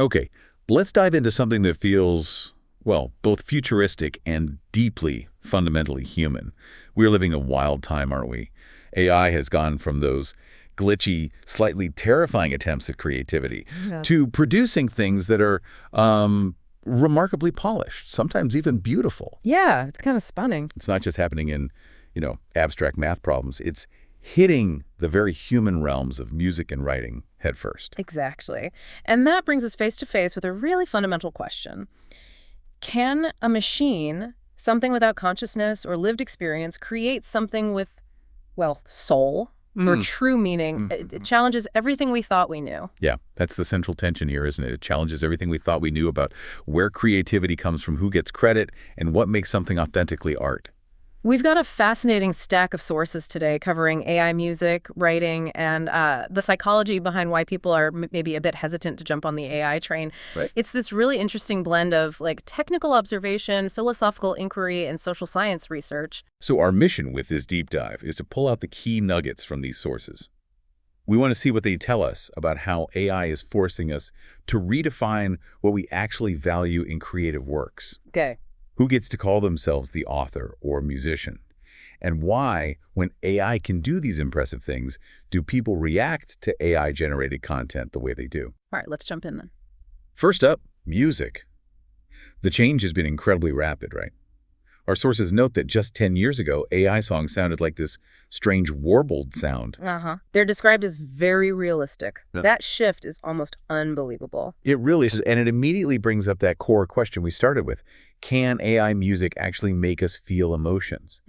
Okay, let's dive into something that feels, well, both futuristic and deeply, fundamentally human. We're living a wild time, aren't we? AI has gone from those glitchy, slightly terrifying attempts at creativity to producing things that are remarkably polished, sometimes even beautiful. Yeah, it's kind of stunning. It's not just happening in, abstract math problems. It's hitting the very human realms of music and writing headfirst. Exactly. And that brings us face to face with a really fundamental question. Can a machine, something without consciousness or lived experience, create something with, well, soul or true meaning? It challenges everything we thought we knew. Yeah, that's the central tension here, isn't it? It challenges everything we thought we knew about where creativity comes from, who gets credit, and what makes something authentically art. We've got a fascinating stack of sources today covering AI music, writing, and the psychology behind why people are maybe a bit hesitant to jump on the AI train. Right. It's this really interesting blend of technical observation, philosophical inquiry, and social science research. So our mission with this deep dive is to pull out the key nuggets from these sources. We want to see what they tell us about how AI is forcing us to redefine what we actually value in creative works. Okay. Who gets to call themselves the author or musician? And why, when AI can do these impressive things, do people react to AI-generated content the way they do? All right, let's jump in then. First up, music. The change has been incredibly rapid, right? Our sources note that just 10 years ago, AI songs sounded like this strange warbled sound. They're described as very realistic. Yeah. That shift is almost unbelievable. It really is, and it immediately brings up that core question we started with. Can AI music actually make us feel emotions?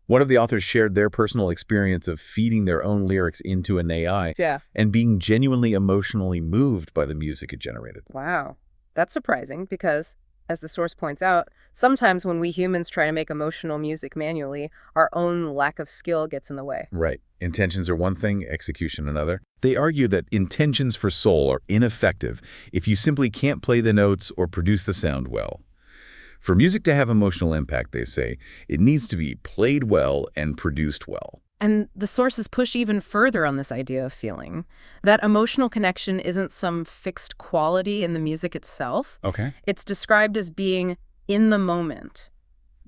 One of the authors shared their personal experience of feeding their own lyrics into an AI and being genuinely emotionally moved by the music it generated. Wow. That's surprising because, as the source points out, sometimes when we humans try to make emotional music manually, our own lack of skill gets in the way. Right. Intentions are one thing, execution another. They argue that intentions for soul are ineffective if you simply can't play the notes or produce the sound well. For music to have emotional impact, they say, it needs to be played well and produced well. And the sources push even further on this idea of feeling. That emotional connection isn't some fixed quality in the music itself. Okay. It's described as being in the moment.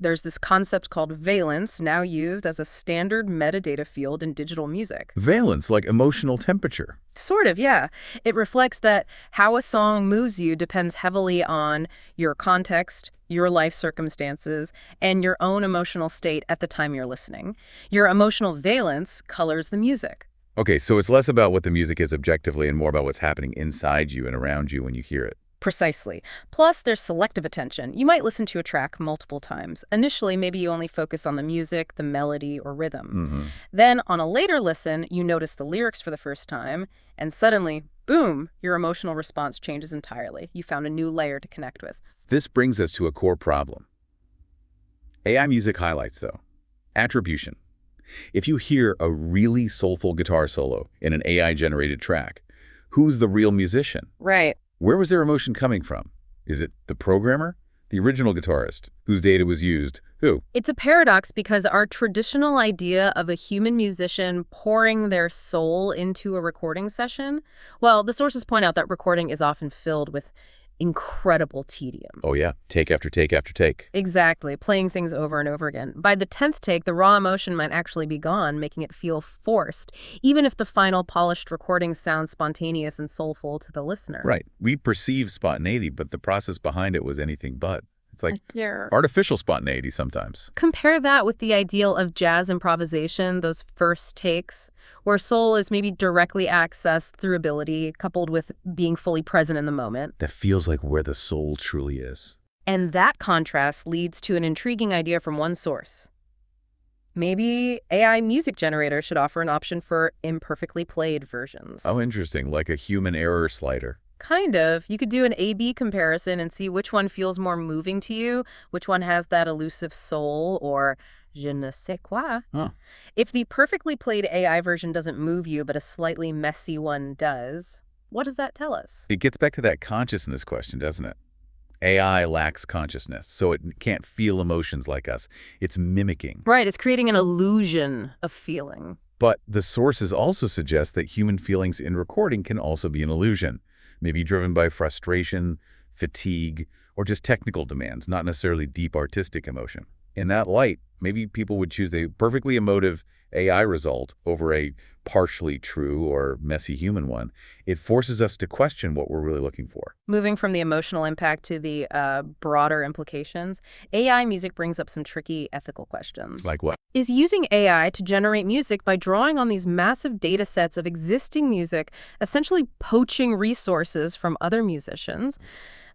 There's this concept called valence, now used as a standard metadata field in digital music. Valence, like emotional temperature. Sort of, yeah. It reflects that how a song moves you depends heavily on your context, your life circumstances, and your own emotional state at the time you're listening. Your emotional valence colors the music. Okay, so it's less about what the music is objectively and more about what's happening inside you and around you when you hear it. Precisely. Plus, there's selective attention. You might listen to a track multiple times. Initially, maybe you only focus on the music, the melody, or rhythm. Then, on a later listen, you notice the lyrics for the first time, and suddenly, boom, your emotional response changes entirely. You found a new layer to connect with. This brings us to a core problem. AI music highlights, though, attribution. If you hear a really soulful guitar solo in an AI-generated track, who's the real musician? Right. Where was their emotion coming from? Is it the programmer? The original guitarist? Whose data was used? Who? It's a paradox because our traditional idea of a human musician pouring their soul into a recording session, well, the sources point out that recording is often filled with incredible tedium. Oh yeah, take after take after take. Exactly, playing things over and over again. By the 10th take, the raw emotion might actually be gone, making it feel forced, even if the final polished recording sounds spontaneous and soulful to the listener. Right. We perceive spontaneity, but the process behind it was anything but. It's like artificial spontaneity sometimes. Compare that with the ideal of jazz improvisation, those first takes, where soul is maybe directly accessed through ability, coupled with being fully present in the moment. That feels like where the soul truly is. And that contrast leads to an intriguing idea from one source. Maybe AI music generators should offer an option for imperfectly played versions. Oh, interesting, like a human error slider. Kind of. You could do an A/B comparison and see which one feels more moving to you, which one has that elusive soul or je ne sais quoi. If the perfectly played AI version doesn't move you, but a slightly messy one does, what does that tell us? It gets back to that consciousness question, doesn't it? AI lacks consciousness, so it can't feel emotions like us. It's mimicking. Right, it's creating an illusion of feeling. But the sources also suggest that human feelings in recording can also be an illusion. maybe driven by frustration, fatigue, or just technical demands, not necessarily deep artistic emotion. In that light, maybe people would choose a perfectly emotive AI result over a partially true or messy human one. It forces us to question what we're really looking for. Moving from the emotional impact to the broader implications, AI music brings up some tricky ethical questions. Like what? Is using AI to generate music by drawing on these massive data sets of existing music, essentially poaching resources from other musicians?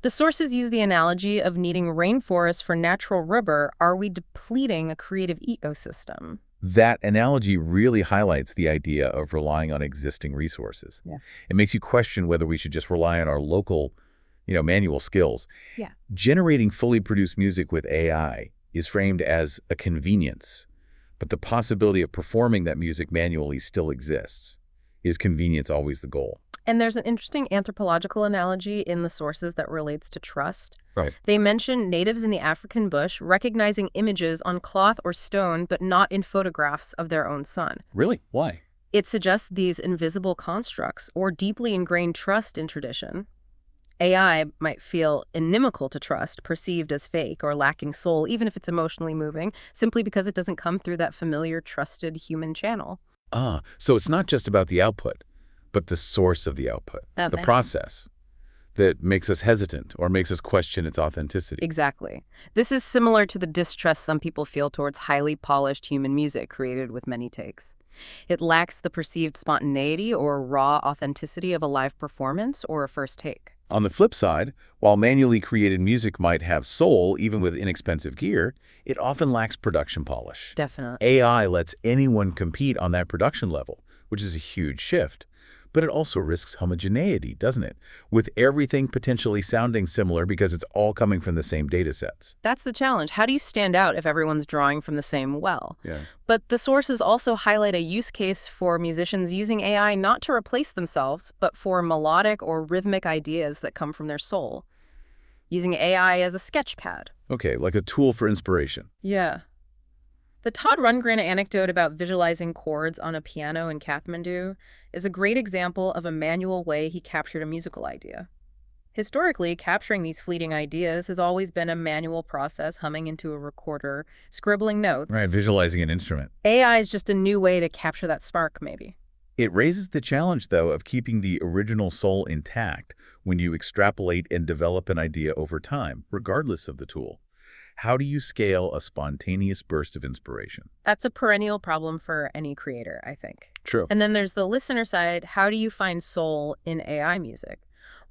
The sources use the analogy of needing rainforests for natural rubber. Are we depleting a creative ecosystem? That analogy really highlights the idea of relying on existing resources. Yeah. It makes you question whether we should just rely on our local, manual skills. Yeah. Generating fully produced music with AI is framed as a convenience, but the possibility of performing that music manually still exists. Is convenience always the goal? And there's an interesting anthropological analogy in the sources that relates to trust. Right. They mention natives in the African bush recognizing images on cloth or stone, but not in photographs of their own son. Really? Why? It suggests these invisible constructs or deeply ingrained trust in tradition. AI might feel inimical to trust, perceived as fake or lacking soul, even if it's emotionally moving, simply because it doesn't come through that familiar, trusted human channel. So it's not just about the output, but the source of the output, the process that makes us hesitant or makes us question its authenticity. Exactly. This is similar to the distrust some people feel towards highly polished human music created with many takes. It lacks the perceived spontaneity or raw authenticity of a live performance or a first take. On the flip side, while manually created music might have soul even with inexpensive gear, it often lacks production polish. Definitely. AI lets anyone compete on that production level, which is a huge shift. But it also risks homogeneity, doesn't it? With everything potentially sounding similar because it's all coming from the same data sets. That's the challenge. How do you stand out if everyone's drawing from the same well? Yeah. But the sources also highlight a use case for musicians using AI not to replace themselves, but for melodic or rhythmic ideas that come from their soul. Using AI as a sketch pad. Okay, like a tool for inspiration. Yeah. The Todd Rundgren anecdote about visualizing chords on a piano in Kathmandu is a great example of a manual way he captured a musical idea. Historically, capturing these fleeting ideas has always been a manual process, humming into a recorder, scribbling notes. Right, visualizing an instrument. AI is just a new way to capture that spark, maybe. It raises the challenge, though, of keeping the original soul intact when you extrapolate and develop an idea over time, regardless of the tool. How do you scale a spontaneous burst of inspiration? That's a perennial problem for any creator, I think. True. And then there's the listener side. How do you find soul in AI music?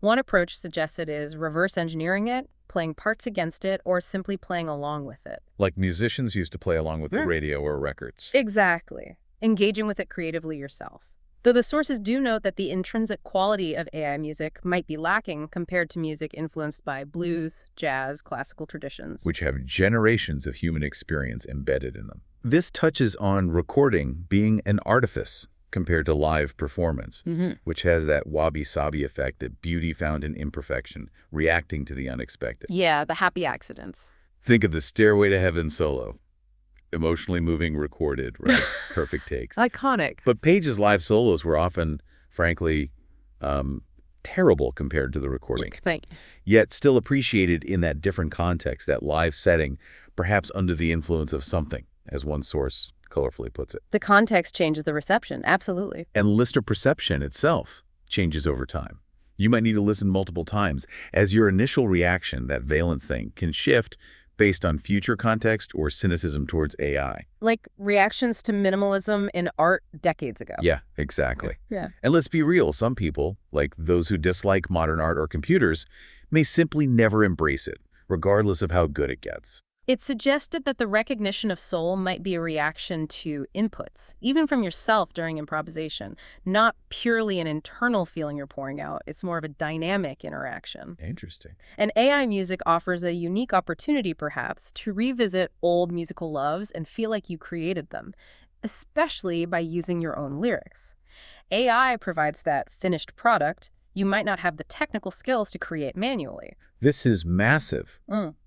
One approach suggested is reverse engineering it, playing parts against it, or simply playing along with it. Like musicians used to play along with the radio or records. Exactly. Engaging with it creatively yourself. Though the sources do note that the intrinsic quality of AI music might be lacking compared to music influenced by blues, jazz, classical traditions. Which have generations of human experience embedded in them. This touches on recording being an artifice compared to live performance, which has that wabi-sabi effect, that beauty found in imperfection, reacting to the unexpected. Yeah, the happy accidents. Think of the Stairway to Heaven solo. Emotionally moving, recorded, right? Perfect takes. Iconic. But Page's live solos were often, frankly, terrible compared to the recording. Thank you. Yet still appreciated in that different context, that live setting, perhaps under the influence of something, as one source colorfully puts it. The context changes the reception, absolutely. And listener perception itself changes over time. You might need to listen multiple times, as your initial reaction, that valence thing, can shift based on future context or cynicism towards AI. Like reactions to minimalism in art decades ago. Yeah, exactly. Yeah. And let's be real, some people, like those who dislike modern art or computers, may simply never embrace it, regardless of how good it gets. It suggested that the recognition of soul might be a reaction to inputs, even from yourself during improvisation, not purely an internal feeling you're pouring out. It's more of a dynamic interaction. Interesting. And AI music offers a unique opportunity, perhaps, to revisit old musical loves and feel like you created them, especially by using your own lyrics. AI provides that finished product you might not have the technical skills to create manually. This is massive.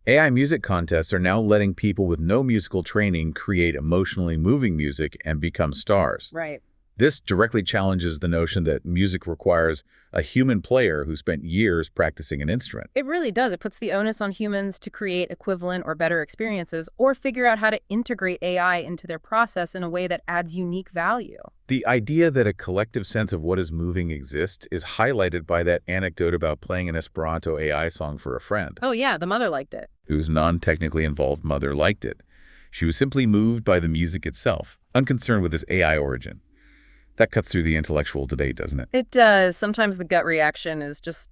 AI music contests are now letting people with no musical training create emotionally moving music and become stars. Right. This directly challenges the notion that music requires a human player who spent years practicing an instrument. It really does. It puts the onus on humans to create equivalent or better experiences or figure out how to integrate AI into their process in a way that adds unique value. The idea that a collective sense of what is moving exists is highlighted by that anecdote about playing an Esperanto AI song for a friend. Oh yeah, the mother liked it. Whose non-technically involved mother liked it. She was simply moved by the music itself, unconcerned with its AI origin. That cuts through the intellectual debate, doesn't it? It does. Sometimes the gut reaction is just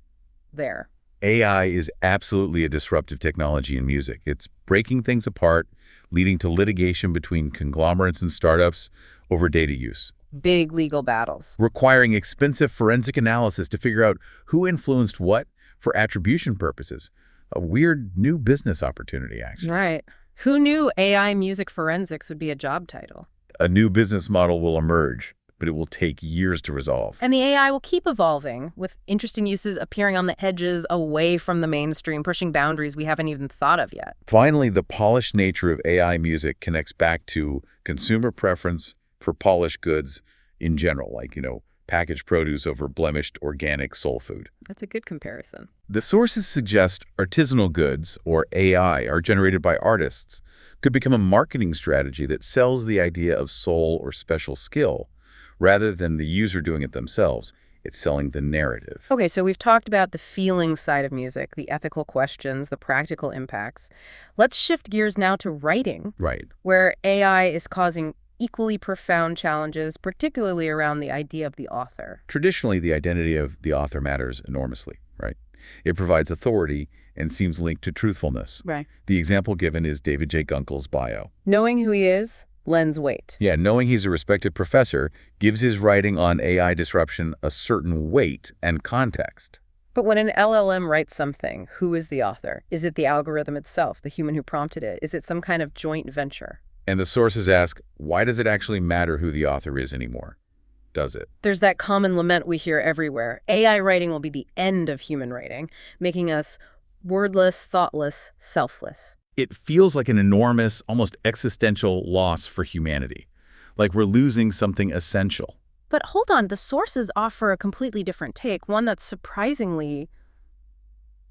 there. AI is absolutely a disruptive technology in music. It's breaking things apart, leading to litigation between conglomerates and startups over data use. Big legal battles. Requiring expensive forensic analysis to figure out who influenced what for attribution purposes. A weird new business opportunity, actually. Right. Who knew AI music forensics would be a job title? A new business model will emerge, but it will take years to resolve. And the AI will keep evolving, with interesting uses appearing on the edges, away from the mainstream, pushing boundaries we haven't even thought of yet. Finally, the polished nature of AI music connects back to consumer preference for polished goods in general, like, packaged produce over blemished organic soul food. That's a good comparison. The sources suggest artisanal goods, or AI, are generated by artists, could become a marketing strategy that sells the idea of soul or special skill, rather than the user doing it themselves. It's selling the narrative. Okay, so we've talked about the feeling side of music, the ethical questions, the practical impacts. Let's shift gears now to writing, Right. where AI is causing equally profound challenges, particularly around the idea of the author. Traditionally, the identity of the author matters enormously, right? It provides authority and seems linked to truthfulness. Right. The example given is David J. Gunkel's bio. Knowing who he is lends weight. Yeah, knowing he's a respected professor gives his writing on AI disruption a certain weight and context. But when an LLM writes something, who is the author? Is it the algorithm itself, the human who prompted it? Is it some kind of joint venture? And the sources ask, why does it actually matter who the author is anymore? Does it? There's that common lament we hear everywhere. AI writing will be the end of human writing, making us wordless, thoughtless, selfless. It feels like an enormous, almost existential loss for humanity. Like we're losing something essential. But hold on, the sources offer a completely different take, one that's surprisingly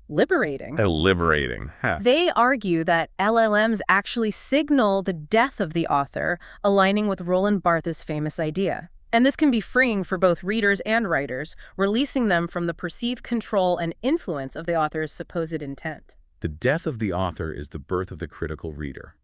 liberating. Liberating. Huh. They argue that LLMs actually signal the death of the author, aligning with Roland Barthes' famous idea. And this can be freeing for both readers and writers, releasing them from the perceived control and influence of the author's supposed intent. The death of the author is the birth of the critical reader.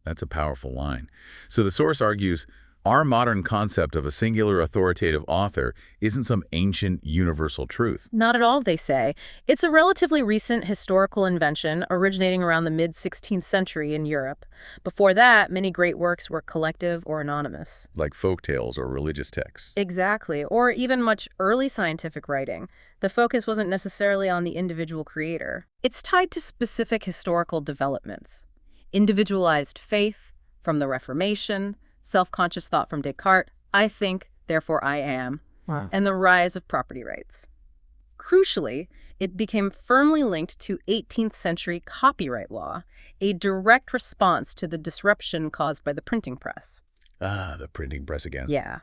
That's a powerful line. So the source argues, our modern concept of a singular authoritative author isn't some ancient universal truth. Not at all, they say. It's a relatively recent historical invention originating around the mid-16th century in Europe. Before that, many great works were collective or anonymous. Like folktales or religious texts. Exactly, or even much early scientific writing. The focus wasn't necessarily on the individual creator. It's tied to specific historical developments. Individualized faith from the Reformation, self-conscious thought from Descartes, I think, therefore I am, Wow. and the rise of property rights. Crucially, it became firmly linked to 18th century copyright law, a direct response to the disruption caused by the printing press. Ah, the printing press again. Yeah.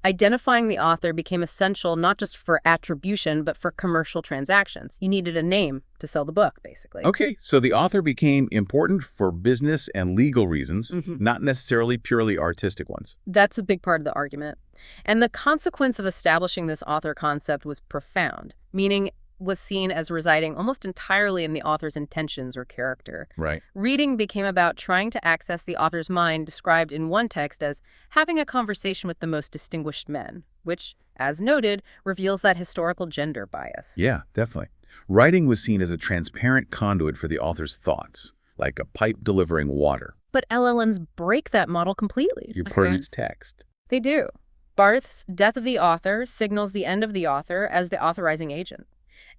Identifying the author became essential not just for attribution, but for commercial transactions. You needed a name to sell the book, basically. Okay, so the author became important for business and legal reasons, not necessarily purely artistic ones. That's a big part of the argument. And the consequence of establishing this author concept was profound, meaning was seen as residing almost entirely in the author's intentions or character. Right. Reading became about trying to access the author's mind, described in one text as having a conversation with the most distinguished men, which, as noted, reveals that historical gender bias. Yeah, definitely. Writing was seen as a transparent conduit for the author's thoughts, like a pipe delivering water. But LLMs break that model completely. You put in its text. They do. Barthes' death of the author signals the end of the author as the authorizing agent.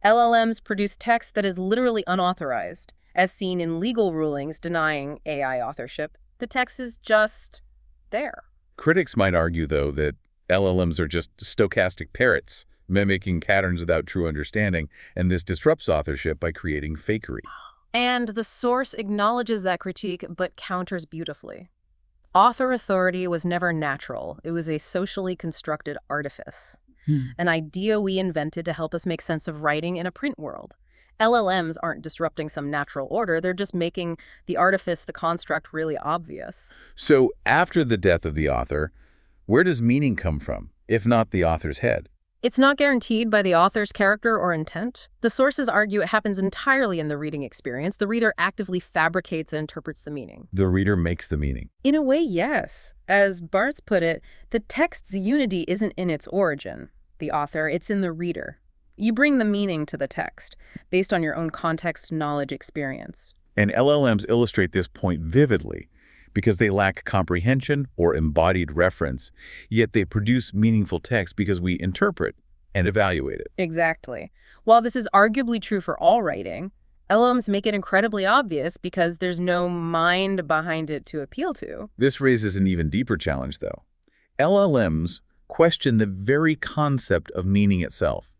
LLMs produce text that is literally unauthorized, as seen in legal rulings denying AI authorship. The text is just there. Critics might argue, though, that LLMs are just stochastic parrots, mimicking patterns without true understanding, and this disrupts authorship by creating fakery. And the source acknowledges that critique, but counters beautifully. Author authority was never natural. It was a socially constructed artifice, an idea we invented to help us make sense of writing in a print world. LLMs aren't disrupting some natural order. They're just making the artifice, the construct, really obvious. So after the death of the author, where does meaning come from, if not the author's head? It's not guaranteed by the author's character or intent. The sources argue it happens entirely in the reading experience. The reader actively fabricates and interprets the meaning. The reader makes the meaning. In a way, yes. As Barthes put it, the text's unity isn't in its origin, the author, it's in the reader. You bring the meaning to the text, based on your own context, knowledge, experience. And LLMs illustrate this point vividly, because they lack comprehension or embodied reference, yet they produce meaningful text because we interpret and evaluate it. Exactly. While this is arguably true for all writing, LLMs make it incredibly obvious because there's no mind behind it to appeal to. This raises an even deeper challenge, though. LLMs question the very concept of meaning itself.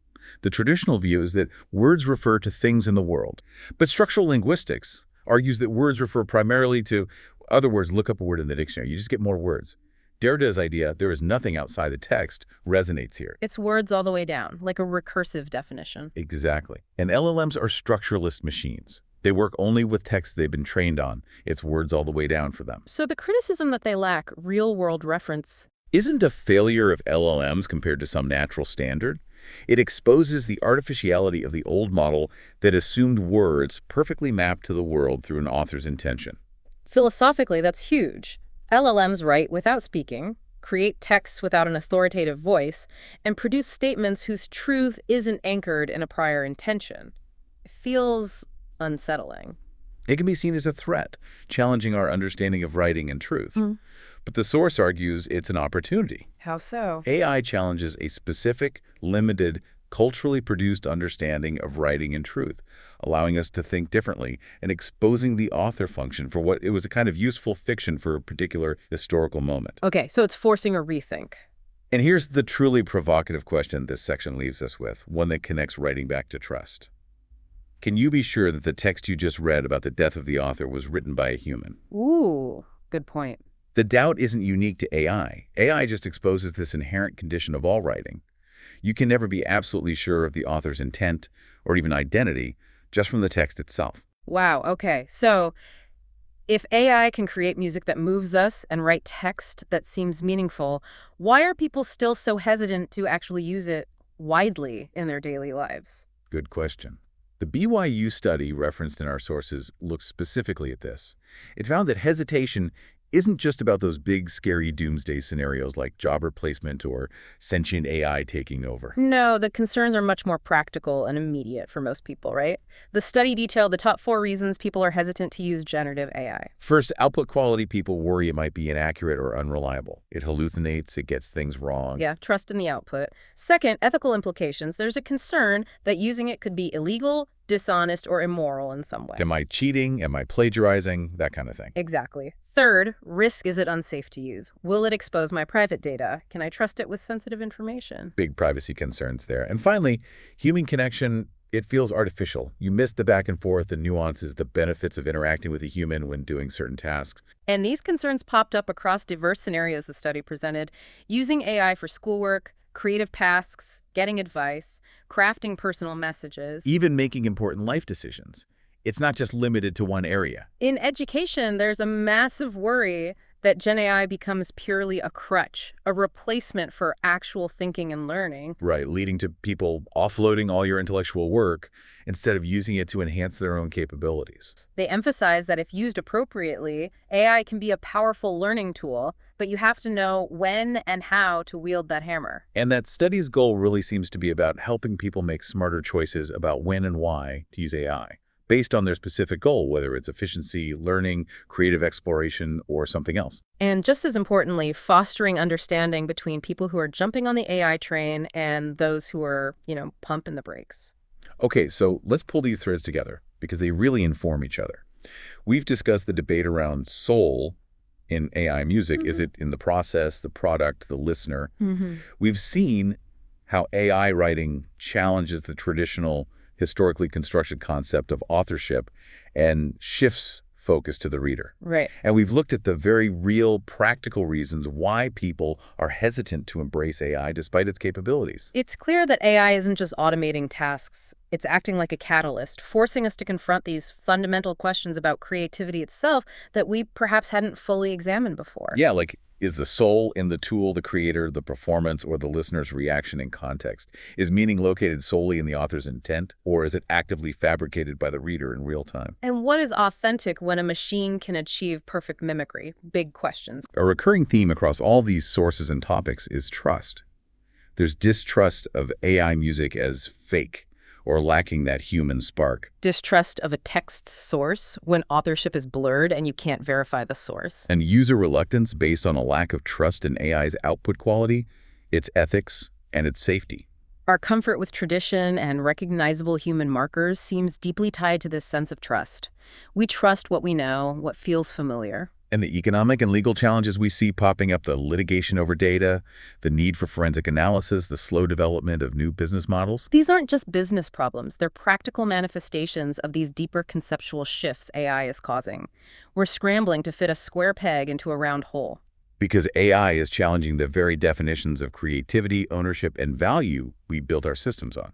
The traditional view is that words refer to things in the world, but structural linguistics argues that words refer primarily to other words. Look up a word in the dictionary. You just get more words. Derrida's idea, there is nothing outside the text, resonates here. It's words all the way down, like a recursive definition. Exactly. And LLMs are structuralist machines. They work only with text they've been trained on. It's words all the way down for them. So the criticism that they lack real-world reference isn't a failure of LLMs compared to some natural standard. It exposes the artificiality of the old model that assumed words perfectly mapped to the world through an author's intention. Philosophically, that's huge. LLMs write without speaking, create texts without an authoritative voice, and produce statements whose truth isn't anchored in a prior intention. It feels unsettling. It can be seen as a threat, challenging our understanding of writing and truth. But the source argues it's an opportunity. How so? AI challenges a specific, limited, culturally produced understanding of writing and truth, allowing us to think differently and exposing the author function for what it was a kind of useful fiction for a particular historical moment. Okay, so it's forcing a rethink. And here's the truly provocative question this section leaves us with, one that connects writing back to trust. Can you be sure that the text you just read about the death of the author was written by a human? Ooh, good point. The doubt isn't unique to AI. AI just exposes this inherent condition of all writing. You can never be absolutely sure of the author's intent or even identity just from the text itself. Wow, okay. So if AI can create music that moves us and write text that seems meaningful, why are people still so hesitant to actually use it widely in their daily lives? Good question. The BYU study referenced in our sources looks specifically at this. It found that hesitation isn't just about those big, scary doomsday scenarios like job replacement or sentient AI taking over. No, the concerns are much more practical and immediate for most people, right? The study detailed the top 4 reasons people are hesitant to use generative AI. First, output quality. People worry it might be inaccurate or unreliable. It hallucinates, it gets things wrong. Yeah, trust in the output. Second, ethical implications. There's a concern that using it could be illegal, dishonest, or immoral in some way. Am I cheating? Am I plagiarizing? That kind of thing. Exactly. Third, risk. Is it unsafe to use? Will it expose my private data? Can I trust it with sensitive information? Big privacy concerns there. And finally, human connection. It feels artificial. You miss the back and forth, the nuances, the benefits of interacting with a human when doing certain tasks. And these concerns popped up across diverse scenarios the study presented, using AI for schoolwork, creative tasks, getting advice, crafting personal messages. Even making important life decisions. It's not just limited to one area. In education, there's a massive worry that Gen AI becomes purely a crutch, a replacement for actual thinking and learning. Right, leading to people offloading all your intellectual work instead of using it to enhance their own capabilities. They emphasize that if used appropriately, AI can be a powerful learning tool, but you have to know when and how to wield that hammer. And that study's goal really seems to be about helping people make smarter choices about when and why to use AI, based on their specific goal, whether it's efficiency, learning, creative exploration, or something else. And just as importantly, fostering understanding between people who are jumping on the AI train and those who are, pumping the brakes. Okay, so let's pull these threads together because they really inform each other. We've discussed the debate around soul in AI music. Is it in the process, the product, the listener? We've seen how AI writing challenges the traditional historically constructed concept of authorship and shifts focus to the reader. Right. And we've looked at the very real, practical reasons why people are hesitant to embrace AI despite its capabilities. It's clear that AI isn't just automating tasks. It's acting like a catalyst, forcing us to confront these fundamental questions about creativity itself that we perhaps hadn't fully examined before. Yeah, like, is the soul in the tool, the creator, the performance, or the listener's reaction and context? Is meaning located solely in the author's intent, or is it actively fabricated by the reader in real time? And what is authentic when a machine can achieve perfect mimicry? Big questions. A recurring theme across all these sources and topics is trust. There's distrust of AI music as fake or lacking that human spark. Distrust of a text source when authorship is blurred and you can't verify the source. And user reluctance based on a lack of trust in AI's output quality, its ethics, and its safety. Our comfort with tradition and recognizable human markers seems deeply tied to this sense of trust. We trust what we know, what feels familiar. And the economic and legal challenges we see popping up, the litigation over data, the need for forensic analysis, the slow development of new business models. These aren't just business problems. They're practical manifestations of these deeper conceptual shifts AI is causing. We're scrambling to fit a square peg into a round hole. Because AI is challenging the very definitions of creativity, ownership, and value we built our systems on.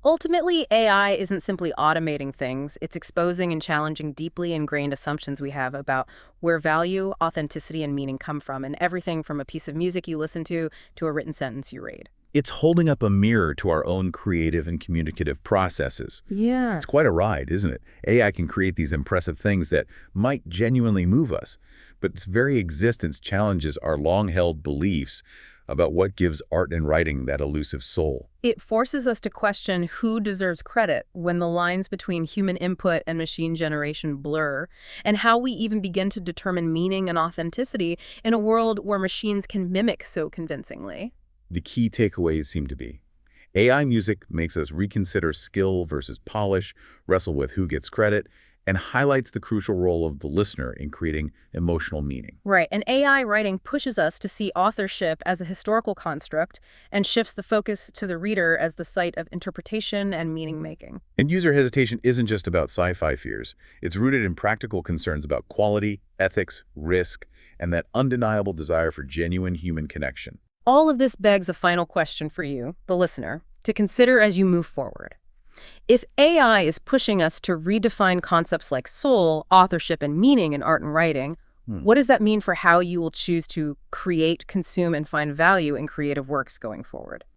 Ultimately, AI isn't simply automating things. It's exposing and challenging deeply ingrained assumptions we have about where value, authenticity, and meaning come from, and everything from a piece of music you listen to a written sentence you read. It's holding up a mirror to our own creative and communicative processes. Yeah. It's quite a ride, isn't it? AI can create these impressive things that might genuinely move us, but its very existence challenges our long-held beliefs about what gives art and writing that elusive soul. It forces us to question who deserves credit when the lines between human input and machine generation blur, and how we even begin to determine meaning and authenticity in a world where machines can mimic so convincingly. The key takeaways seem to be: AI music makes us reconsider skill versus polish, wrestle with who gets credit, and highlights the crucial role of the listener in creating emotional meaning. Right, and AI writing pushes us to see authorship as a historical construct and shifts the focus to the reader as the site of interpretation and meaning-making. And user hesitation isn't just about sci-fi fears. It's rooted in practical concerns about quality, ethics, risk, and that undeniable desire for genuine human connection. All of this begs a final question for you, the listener, to consider as you move forward. If AI is pushing us to redefine concepts like soul, authorship, and meaning in art and writing, what does that mean for how you will choose to create, consume, and find value in creative works going forward?